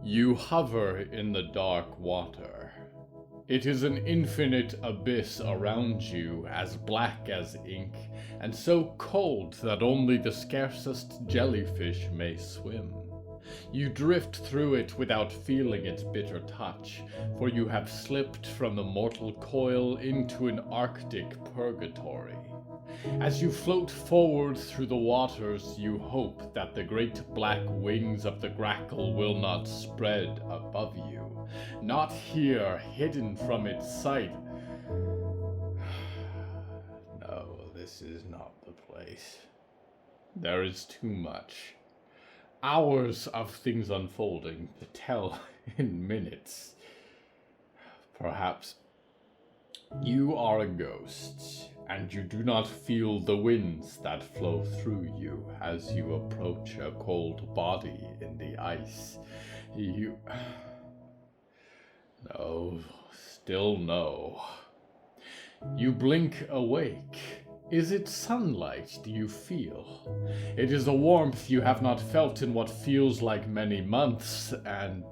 You hover in the dark water. It is an infinite abyss around you, as black as ink, and so cold that only the scarcest jellyfish may swim. You drift through it without feeling its bitter touch, for you have slipped from the mortal coil into an arctic purgatory. As you float forward through the waters, you hope that the great black wings of the grackle will not spread above you, not here, hidden from its sight. No, this is not the place. There is too much. Hours of things unfolding to tell in minutes. Perhaps you are a ghost, and you do not feel the winds that flow through you as you approach a cold body in the ice. No, still no. You blink awake. Is it sunlight do you feel? It is a warmth you have not felt in what feels like many months, and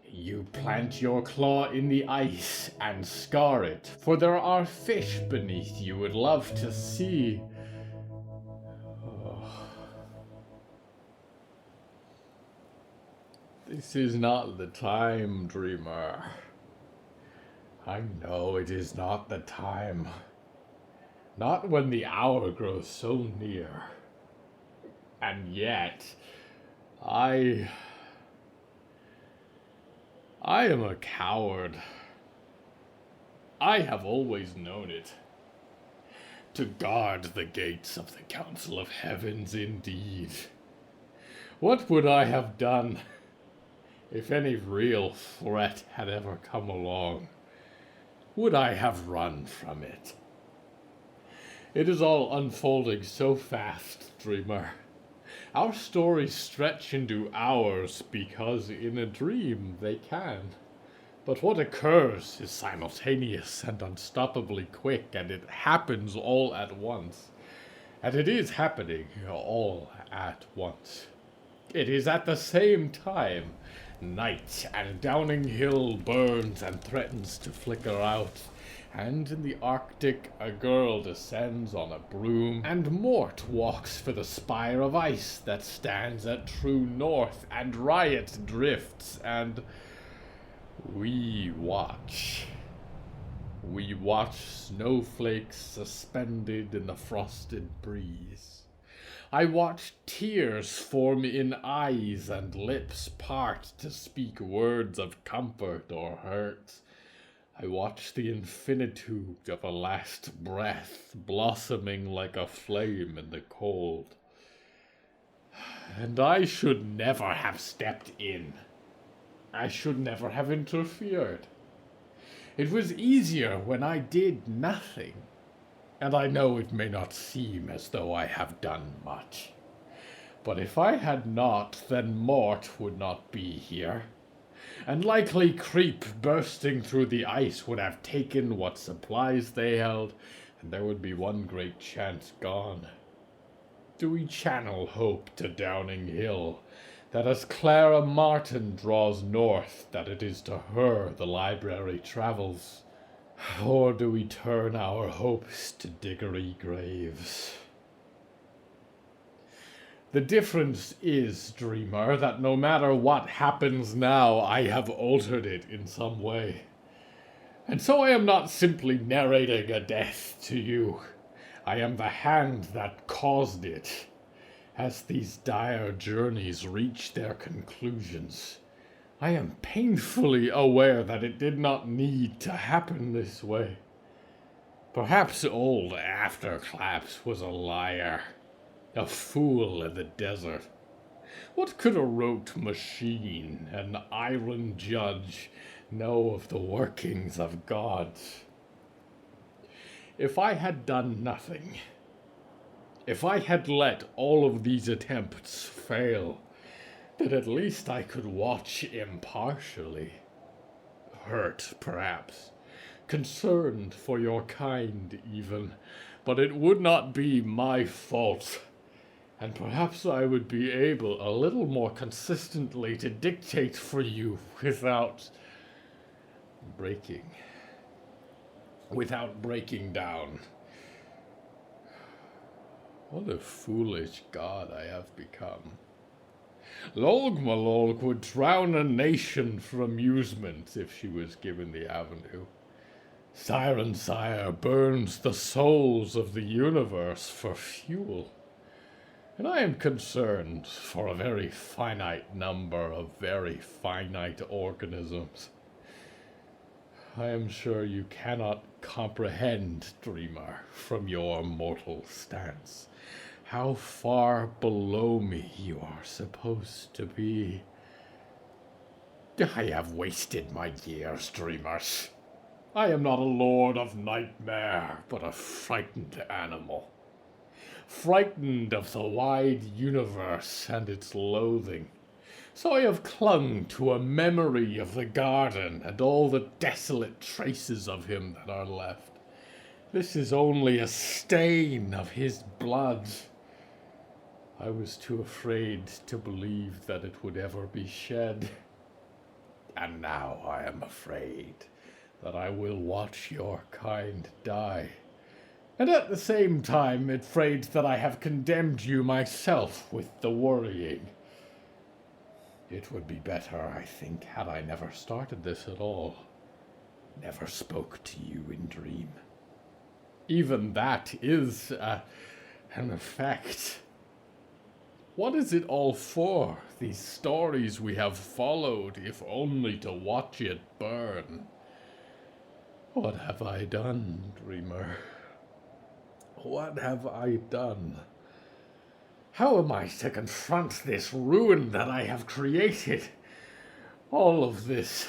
you plant your claw in the ice and scar it, for there are fish beneath you would love to see. Oh. This is not the time, dreamer. I know it is not the time. Not when the hour grows so near. And yet, I am a coward. I have always known it. To guard the gates of the Council of Heavens, indeed. What would I have done if any real threat had ever come along? Would I have run from it? It is all unfolding so fast, dreamer. Our stories stretch into hours because in a dream they can. But what occurs is simultaneous and unstoppably quick, and it happens all at once. And it is happening all at once. It is at the same time. Night and Downing Hill burns and threatens to flicker out. And in the Arctic, a girl descends on a broom, and Mort walks for the spire of ice that stands at true north, and riot drifts, and we watch. We watch snowflakes suspended in the frosted breeze. I watch tears form in eyes and lips part to speak words of comfort or hurt. I watch the infinitude of a last breath blossoming like a flame in the cold. And I should never have stepped in. I should never have interfered. It was easier when I did nothing. And I know it may not seem as though I have done much. But if I had not, then Mort would not be here. And likely creep bursting through the ice would have taken what supplies they held, and there would be one great chance gone. Do we channel hope to Downing Hill, that as Clara Martin draws north, that it is to her the library travels? Or do we turn our hopes to Diggory graves? The difference is, dreamer, that no matter what happens now, I have altered it in some way. And so I am not simply narrating a death to you. I am the hand that caused it. As these dire journeys reach their conclusions, I am painfully aware that it did not need to happen this way. Perhaps old Afterclaps was a liar. A fool in the desert. What could a rote machine, an iron judge, know of the workings of gods? If I had done nothing, if I had let all of these attempts fail, then at least I could watch impartially. Hurt, perhaps. Concerned for your kind, even. But it would not be my fault. and perhaps I would be able a little more consistently to dictate for you breaking, without breaking down. What a foolish god I have become. Lolgmalolg would drown a nation for amusement if she was given the avenue. Siren Sire burns the souls of the universe for fuel. And I am concerned for a very finite number of very finite organisms. I am sure you cannot comprehend, dreamer, from your mortal stance, how far below me you are supposed to be. I have wasted my years, dreamers. I am not a lord of nightmare, but a frightened animal. Frightened of the wide universe and its loathing. So I have clung to a memory of the garden and all the desolate traces of him that are left. This is only a stain of his blood. I was too afraid to believe that it would ever be shed. And now I am afraid that I will watch your kind die, and at the same time afraid that I have condemned you myself with the worrying. It would be better, I think, had I never started this at all, never spoke to you in dream. Even that is an effect. What is it all for, these stories we have followed, if only to watch it burn? What have I done, dreamer? What have I done? How am I to confront this ruin that I have created? All of this.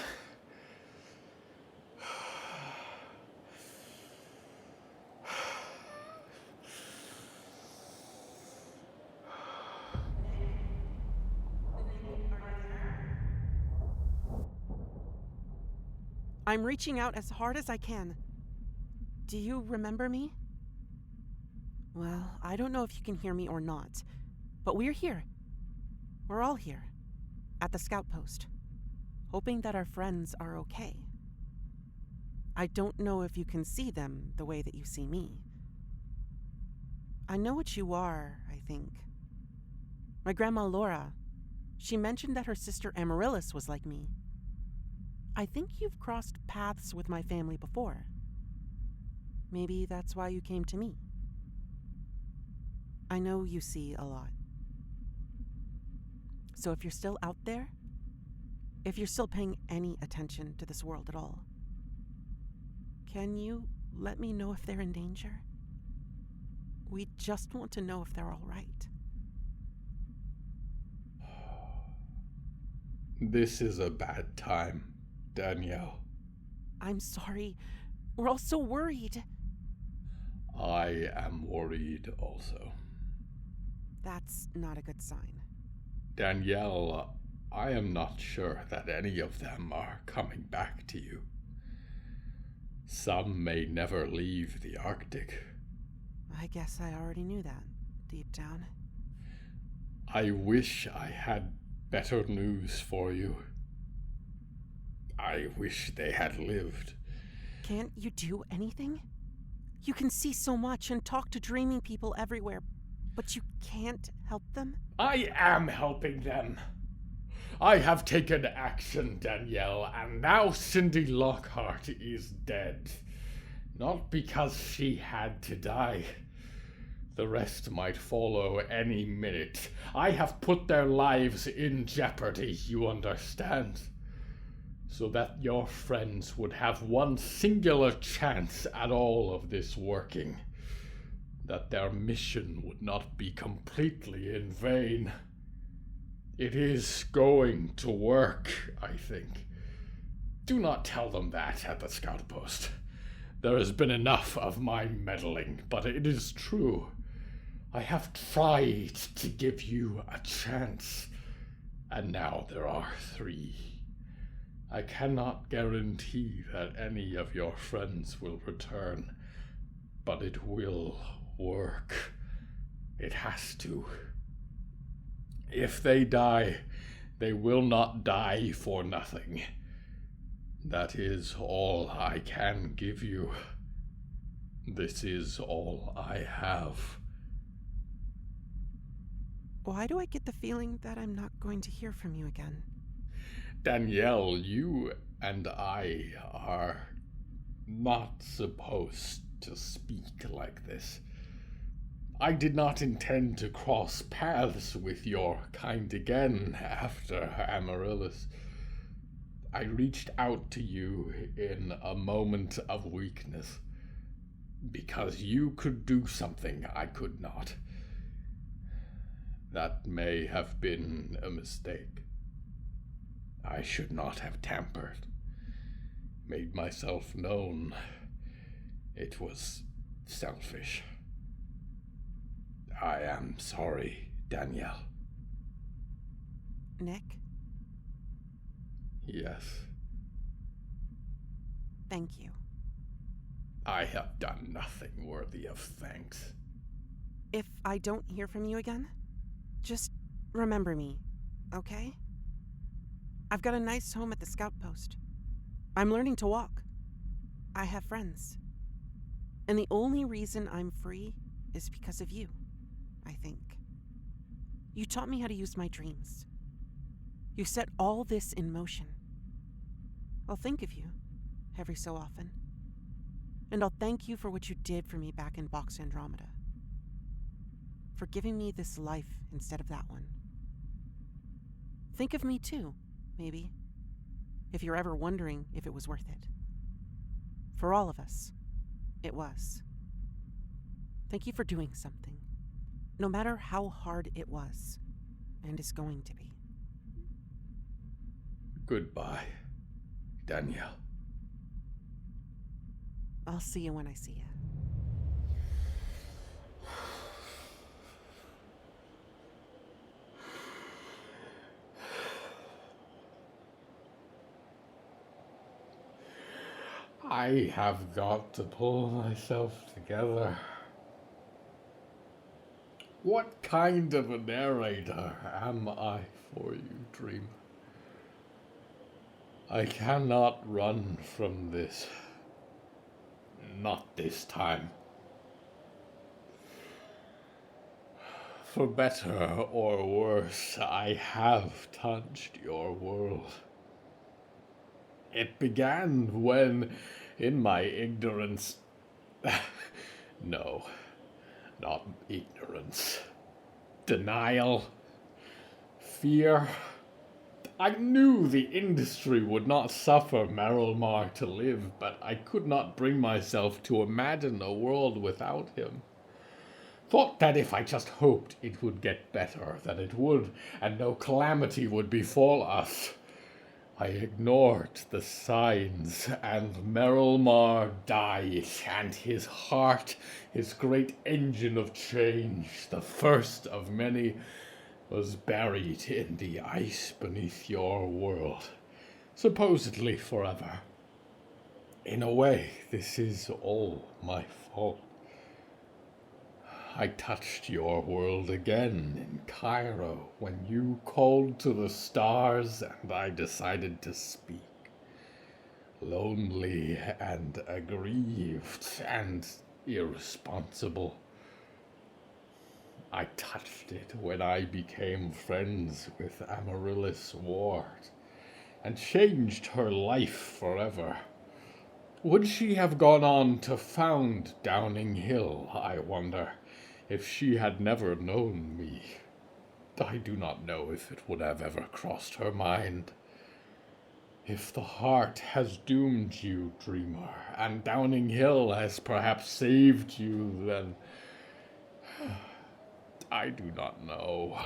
I'm reaching out as hard as I can. Do you remember me? Well, I don't know if you can hear me or not, but we're here. We're all here, at the scout post, hoping that our friends are okay. I don't know if you can see them the way that you see me. I know what you are, I think. My grandma Laura, she mentioned that her sister Amaryllis was like me. I think you've crossed paths with my family before. Maybe that's why you came to me. I know you see a lot. So if you're still out there, if you're still paying any attention to this world at all, can you let me know if they're in danger? We just want to know if they're all right. This is a bad time, Danielle. I'm sorry. We're all so worried. I am worried also. That's not a good sign. Danielle, I am not sure that any of them are coming back to you. Some may never leave the Arctic. I guess I already knew that, deep down. I wish I had better news for you. I wish they had lived. Can't you do anything? You can see so much and talk to dreaming people everywhere, but you can't help them? I am helping them. I have taken action, Danielle, and now Cindy Lockhart is dead. Not because she had to die. The rest might follow any minute. I have put their lives in jeopardy, you understand? So that your friends would have one singular chance at all of this working. That their mission would not be completely in vain. It is going to work, I think. Do not tell them that at the scout post. There has been enough of my meddling, but it is true. I have tried to give you a chance, and now there are 3. I cannot guarantee that any of your friends will return, but it will work. It has to. If they die, they will not die for nothing. That is all I can give you. This is all I have. Why do I get the feeling that I'm not going to hear from you again? Danielle, you and I are not supposed to speak like this. I did not intend to cross paths with your kind again after Amaryllis. I reached out to you in a moment of weakness, because you could do something I could not. That may have been a mistake. I should not have tampered, made myself known. It was selfish. I am sorry, Danielle. Nick, Yes, thank you. I have done nothing worthy of thanks. If I don't hear from you again, just remember me, okay? I've got a nice home at the scout post. I'm learning to walk. I have friends. And the only reason I'm free is because of you, I think. You taught me how to use my dreams. You set all this in motion. I'll think of you every so often. And I'll thank you for what you did for me back in Box Andromeda. For giving me this life instead of that one. Think of me too, maybe, if you're ever wondering if it was worth it. For all of us, it was. Thank you for doing something, no matter how hard it was, and is going to be. Goodbye, Danielle. I'll see you when I see you. I have got to pull myself together. What kind of a narrator am I for you, dreamer? I cannot run from this. Not this time. For better or worse, I have touched your world. It began when, in my ignorance... No, not ignorance. Denial. Fear. I knew the industry would not suffer Merrilmar to live, but I could not bring myself to imagine a world without him. Thought that if I just hoped it would get better, that it would, and no calamity would befall us. I ignored the signs, and Merrilmar died, and his heart, his great engine of change, the first of many, was buried in the ice beneath your world, supposedly forever. In a way, this is all my fault. I touched your world again in Cairo when you called to the stars and I decided to speak. Lonely and aggrieved and irresponsible. I touched it when I became friends with Amaryllis Ward and changed her life forever. Would she have gone on to found Downing Hill, I wonder, if she had never known me? I do not know if it would have ever crossed her mind. If the heart has doomed you, dreamer, and Downing Hill has perhaps saved you, then I do not know.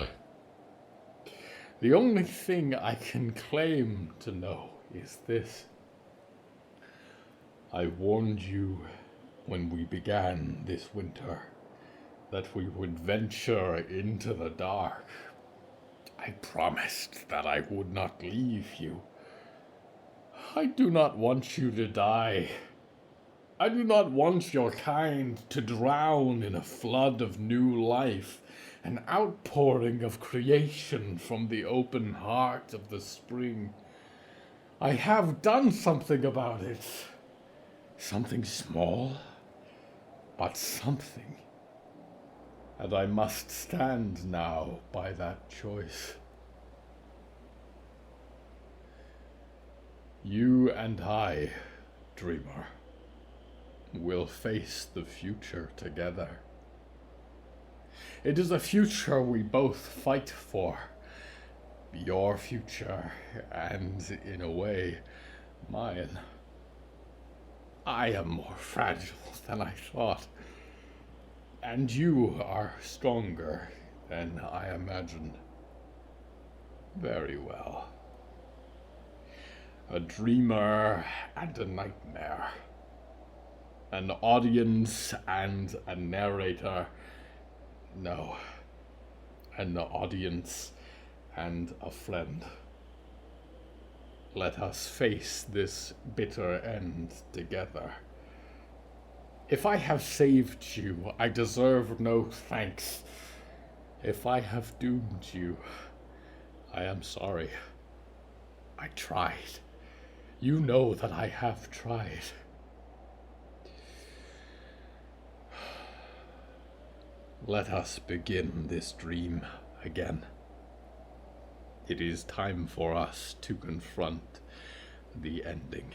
The only thing I can claim to know is this. I warned you when we began this winter that we would venture into the dark. I promised that I would not leave you. I do not want you to die. I do not want your kind to drown in a flood of new life, an outpouring of creation from the open heart of the spring. I have done something about it. Something small, but something. And I must stand now by that choice. You and I, dreamer, will face the future together. It is a future we both fight for. Your future, and in a way, mine. I am more fragile than I thought, and you are stronger than I imagined. Very well. A dreamer and a nightmare. An audience and a narrator. No, an audience and a friend. Let us face this bitter end together. If I have saved you, I deserve no thanks. If I have doomed you, I am sorry. I tried. You know that I have tried. Let us begin this dream again. It is time for us to confront the ending.